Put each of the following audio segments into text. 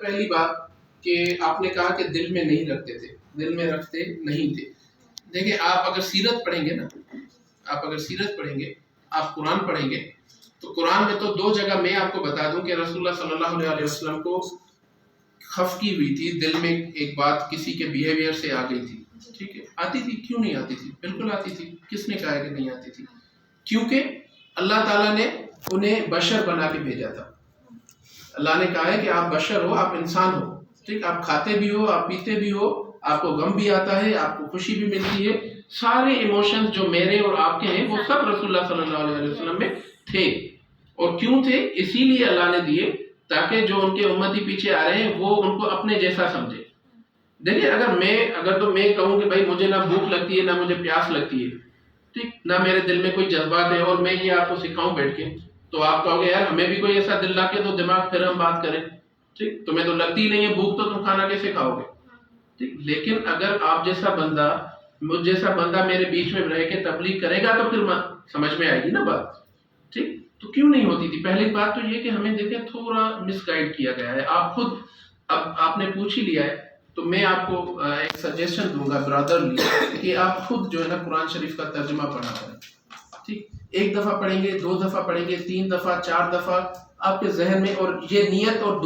پہلی بات کہ آپ نے کہا کہ دل میں نہیں رکھتے تھے، دل میں رکھتے نہیں تھے. دیکھیں آپ اگر سیرت پڑھیں گے نا، آپ اگر سیرت پڑھیں گے، آپ قرآن پڑھیں گے، تو قرآن میں تو دو جگہ میں آپ کو بتا دوں کہ رسول اللہ صلی اللہ علیہ وسلم کو خفگی ہوئی تھی، دل میں ایک بات کسی کے بیہیویئر سے آ گئی تھی. ٹھیک ہے، آتی تھی، کیوں نہیں آتی تھی؟ بالکل آتی تھی. کس نے کہا کہ نہیں آتی تھی؟ کیونکہ اللہ تعالیٰ نے انہیں بشر بنا کے بھیجا تھا. اللہ نے کہا ہے کہ آپ بشر ہو، آپ انسان ہو. ٹھیک، آپ کھاتے بھی ہو، آپ پیتے بھی ہو، آپ کو غم بھی آتا ہے، آپ کو خوشی بھی ملتی ہے. سارے ایموشنز جو میرے اور آپ کے ہیں وہ سب رسول اللہ صلی اللہ علیہ وسلم میں تھے. اور کیوں تھے؟ اسی لیے اللہ نے دیے تاکہ جو ان کے امتی پیچھے آ رہے ہیں وہ ان کو اپنے جیسا سمجھے. دیکھیں اگر تو میں کہوں کہ بھائی مجھے نہ بھوک لگتی ہے نہ مجھے پیاس لگتی ہے، ٹھیک، نہ میرے دل میں کوئی جذبات ہے، اور میں یہ آپ کو سکھاؤں بیٹھ کے، تو آپ کہو گے یار ہمیں بھی کوئی ایسا دل لا کے دو دماغ پھر ہم بات کریں. ٹھیک، تمہیں تو لگتی ہی نہیں ہے بھوک، تو تم کھانا کیسے کھاؤ گے؟ ٹھیک، لیکن اگر آپ جیسا بندہ، مجھ جیسا بندہ میرے بیچ میں رہ کے تبلیغ کرے گا تو پھر سمجھ میں آئے گی نا بات. ٹھیک، تو کیوں نہیں ہوتی تھی؟ پہلی بات تو یہ کہ ہمیں دیکھیں تھوڑا مس گائیڈ کیا گیا ہے. آپ خود، اب آپ نے پوچھ ہی لیا ہے تو میں آپ کو ایک سجیشن دوں گا برادرلی کہ آپ خود جو ہے نا قرآن شریف کا ترجمہ پڑھا کریں. ٹھیک، ایک دفعہ پڑھیں گے، دو دفعہ پڑھیں گے، تین دفعہ، چار دفعہ، آپ کے ذہن میں، اور یہ نیت اور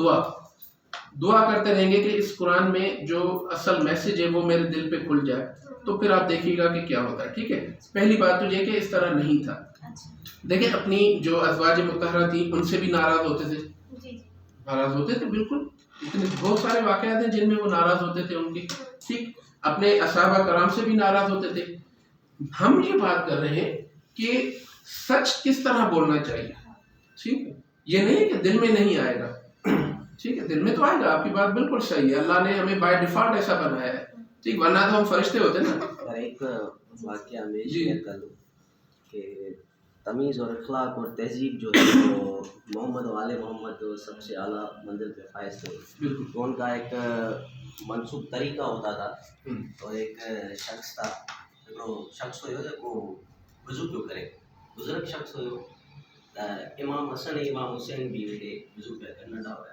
دعا کرتے رہیں گے کہ اس قرآن میں جو اصل میسج ہے وہ میرے دل پہ کھل جائے، تو پھر آپ دیکھیے گا کہ کیا ہوتا ہے. ٹھیک ہے، پہلی بات تو یہ کہ اس طرح نہیں تھا. دیکھیں اپنی جو ازواج مطہرہ تھی ان سے بھی ناراض ہوتے تھے، ناراض ہوتے تھے بالکل. اتنے بہت سارے واقعات ہیں جن میں وہ ناراض ہوتے تھے ان کی. ٹھیک، اپنے اصحابہ کرام سے بھی ناراض ہوتے تھے. ہم یہ بات کر رہے ہیں کہ سچ کس طرح بولنا چاہیے. ٹھیک ہے، یہ نہیں کہ دل میں نہیں آئے گا. ٹھیک ہے، دل میں تو آئے گا، آپ کی بات بالکل صحیح ہے. اللہ نے ہمیں بائی ڈیفالٹ ایسا بنایا ہے. ٹھیک، ورنہ تو ہم فرشتے ہوتے نا. ایک واقعہ میں شیئر کر دوں کہ تمیز اور اخلاق اور تہذیب جو ہے وہ محمد و آل محمد سب سے اعلیٰ منزل پہ فائز تھے. تو ان کا ایک منسوخ طریقہ ہوتا تھا. تو ایک شخص تھا، شخص ہوئے کو وضو کیوں کرے، بزرگ شخص ہوئے، امام حسن امام حسین بھی ویٹے وضو پہ کرنا ڈا ہوا.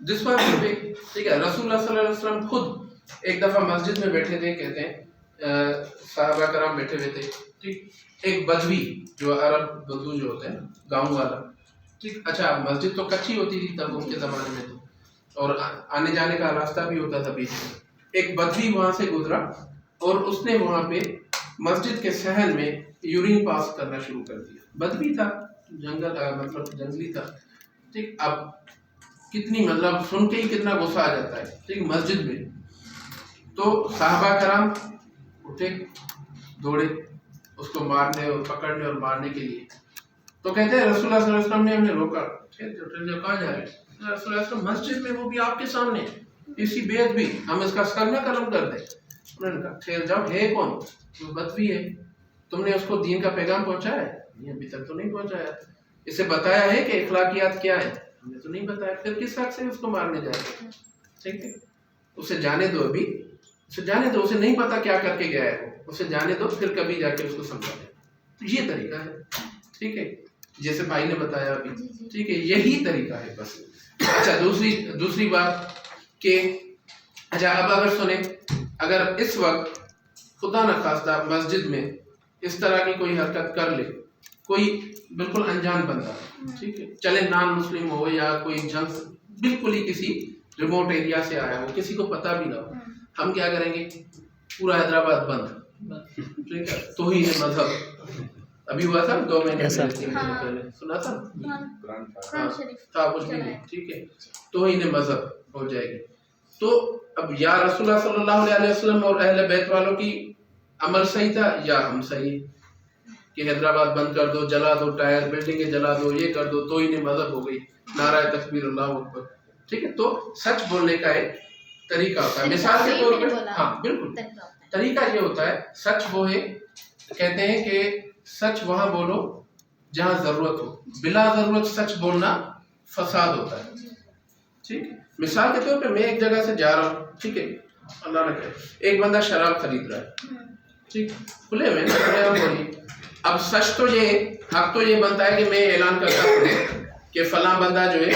جس پر ٹھیک ہے، رسول اللہ صلی اللہ علیہ وسلم خود ایک دفعہ مسجد میں بیٹھے تھے، کہتے ہیں صحابہ کرام بیٹھے ہوئے تھے. ٹھیک، ایک بدوی جو عرب بدو جو ہوتے ہیں گاؤں والا، ٹھیک، اچھا مسجد تو کچی ہوتی تھی تب ان کے زمانے میں، تو اور آنے جانے کا راستہ بھی ہوتا تھا بیچ میں. ایک بدوی وہاں سے گزرا اور اس نے وہاں پہ مسجد کے صحن میں یورین پاس کرنا شروع کر دیا. بدوی تھا، جنگل مطلب جنگلی تھا. ٹھیک، اب کتنی مطلب سن کے ہی کتنا غصہ آ جاتا ہے. ٹھیک، مسجد میں. تو صحابہ کرام اٹھے، دوڑے اس کو مارنے اور پکڑنے اور مارنے کے لیے. تو کہتے ہیں رسول اللہ صلی اللہ علیہ وسلم نے ہمیں روکا. کہاں جا رہے ہیں؟ رسول اللہ صلی اللہ علیہ وسلم مسجد میں، وہ بھی آپ کے سامنے، اسی بے ادبی، ہم اس کا سر نہ قلم کر دیں. انہوں نے کہا ٹھہر جاؤ، ہے کون؟ وہ بدوی ہے. تم نے اس کو دین کا پیغام پہنچایا ہے؟ نہیں، ابھی تک تو نہیں پہنچایا. اسے بتایا ہے کہ اخلاقیات کیا ہے؟ ہم نے تو نہیں بتایا. پھر کس حق سے اس کو مارنے جائے؟ ٹھیک ہے، اسے جانے دو، ابھی اسے جانے دو، اسے نہیں پتا کیا کر کے گیا ہے، اسے جانے دو، پھر کبھی جا کے اس کو سمجھا دیں. تو یہ طریقہ ہے. ٹھیک ہے، جیسے بھائی نے بتایا ابھی. ٹھیک ہے، یہی طریقہ ہے بس. اچھا دوسری بات کہ اچھا اب اگر سنیں، اگر اس وقت خدا نخواستہ مسجد میں اس طرح کی کوئی حرکت کر لے کوئی بالکل انجان بندہ، ٹھیک ہے، چلے نان مسلم ہو یا کوئی جنگ بالکل ہی کسی ریموٹ ایریا سے آیا ہو، کسی کو پتہ بھی نہ ہو، ہم کیا کریں گے؟ پورا حیدرآباد بند. ٹھیک ہے، توہین مذہب ابھی ہوا تھا 2 مہینے پہلے، سنا تھا؟ تھا کچھ بھی نہیں. ٹھیک ہے، توہین مذہب ہو جائے گی. تو اب یا رسول اللہ صلی اللہ علیہ وسلم اور اہل بیت والوں کی عمل صحیح تھا یا ہم صحیح کہ حیدرآباد بند کر دو، جلا دو، ٹائر بلڈنگیں جلا دو، یہ کر دو، توہین مذہب ہو گئی، نعرہ تکبیر اللہ اکبر. ٹھیک ہے، تو سچ بولنے کا ایک طریقہ ہوتا ہے. مثال کے طور پہ ہاں بالکل طریقہ یہ ہوتا ہے, سچ وہ ہے, کہتے ہیں کہ سچ وہاں بولو جہاں ضرورت ہو, بلا ضرورت سچ بولنا فساد ہوتا ہے. ٹھیک ہے, مثال کے طور پہ میں ایک جگہ سے جا رہا ہوں, ٹھیک ہے, اللہ نہ کرے ایک بندہ شراب خرید رہا ہے, ٹھیک, کھلے ہوئے, اب سچ تو یہ حق تو یہ بنتا ہے کہ میں اعلان کرتا ہوں کہ فلاں بندہ جو ہے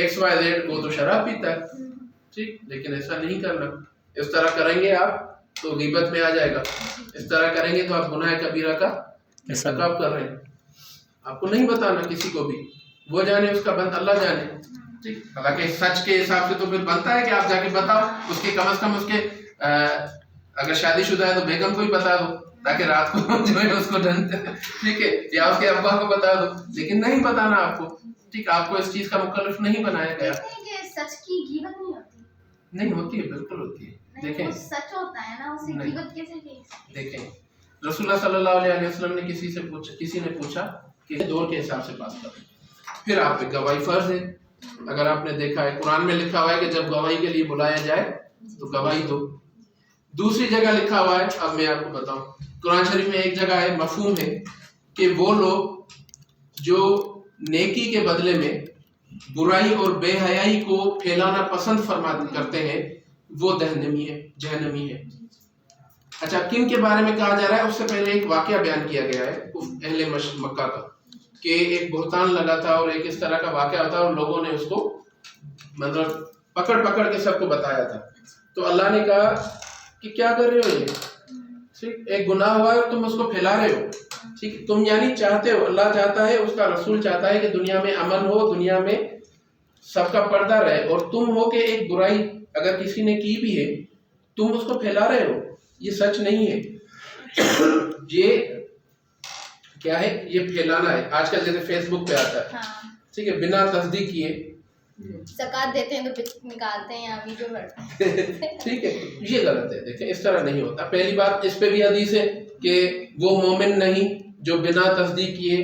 XYZ وہ تو شراب پیتا ہے, ٹھیک, لیکن ایسا نہیں کرنا. اس طرح کریں گے آپ تو غیبت میں آ جائے گا, اس طرح کریں گے تو آپ گناہ کبیرہ کا ارتکاب کر رہے ہیں. آپ کو نہیں بتانا کسی کو بھی, وہ جانے اس کا بند اللہ جانے. ٹھیک, حالانکہ سچ کے حساب سے تو پھر بنتا ہے کہ آپ جا کے بتاؤ, اس کے کم از کم اس کے اگر شادی شدہ ہے تو بیگم کو ہی بتا دو تاکہ رات کو جو ہے اس کو ڈھنتے, ٹھیک ہے, یا اس کے ابا کو بتا دو, لیکن نہیں بتانا آپ کو. ٹھیک, آپ کو اس چیز کا مکلف نہیں بنایا گیا. سچ کی غیبت نہیں ہوتی. نہیں ہوتی ہے, بالکل ہوتی ہے. دیکھیں سچ ہوتا ہے نا, اسے غیبت کیسے کہیں. دیکھیں رسول اللہ صلی اللہ علیہ وسلم نے کسی نے پوچھا کہ دور کے حساب سے بات کریں, پھر آپ پہ گواہی فرض ہے. اگر آپ نے دیکھا ہے قرآن میں لکھا ہوا ہے کہ جب گواہی کے لیے بلایا جائے تو گواہی دو. دوسری جگہ لکھا ہوا ہے, اب میں آپ کو بتاؤں, قرآن شریف میں ایک جگہ ہے, مفہوم ہے کہ وہ لوگ جو نیکی کے بدلے میں برائی اور بے حیائی کو پھیلانا پسند کرتے ہیں وہ جہنمی ہے. اچھا, کن کے بارے میں کہا جا رہا ہے؟ اس سے پہلے ایک واقعہ بیان کیا گیا ہے اہل مکہ کا, کہ ایک بہتان لگا تھا اور ایک اس طرح کا واقعہ ہوتا اور لوگوں نے اس کو مطلب پکڑ کے سب کو بتایا تھا. تو اللہ نے کہا کہ کیا کر رہے ہو یہ, ٹھیک, ایک گناہ ہوا ہے اور تم اس کو پھیلا رہے ہو. ٹھیک, تم یعنی چاہتے ہو, اللہ چاہتا ہے, اس کا رسول چاہتا ہے کہ دنیا میں امن ہو, دنیا میں سب کا پردہ رہے, اور تم ہو کہ ایک برائی اگر کسی نے کی بھی ہے تم اس کو پھیلا رہے ہو. یہ سچ نہیں ہے, یہ کیا ہے, یہ پھیلانا ہے. آج کل جیسے فیس بک پہ آتا ہے, ٹھیک ہے, بنا تصدیق کیے زکات دیتے ہیں تو نکالتے ہیں یا ویڈیو بڑھتے ہیں, ٹھیک ہے, یہ غلط ہے. دیکھیں اس طرح نہیں ہوتا. پہلی بات اس پہ بھی حدیث ہے کہ وہ مومن نہیں جو بنا تصدیق کیے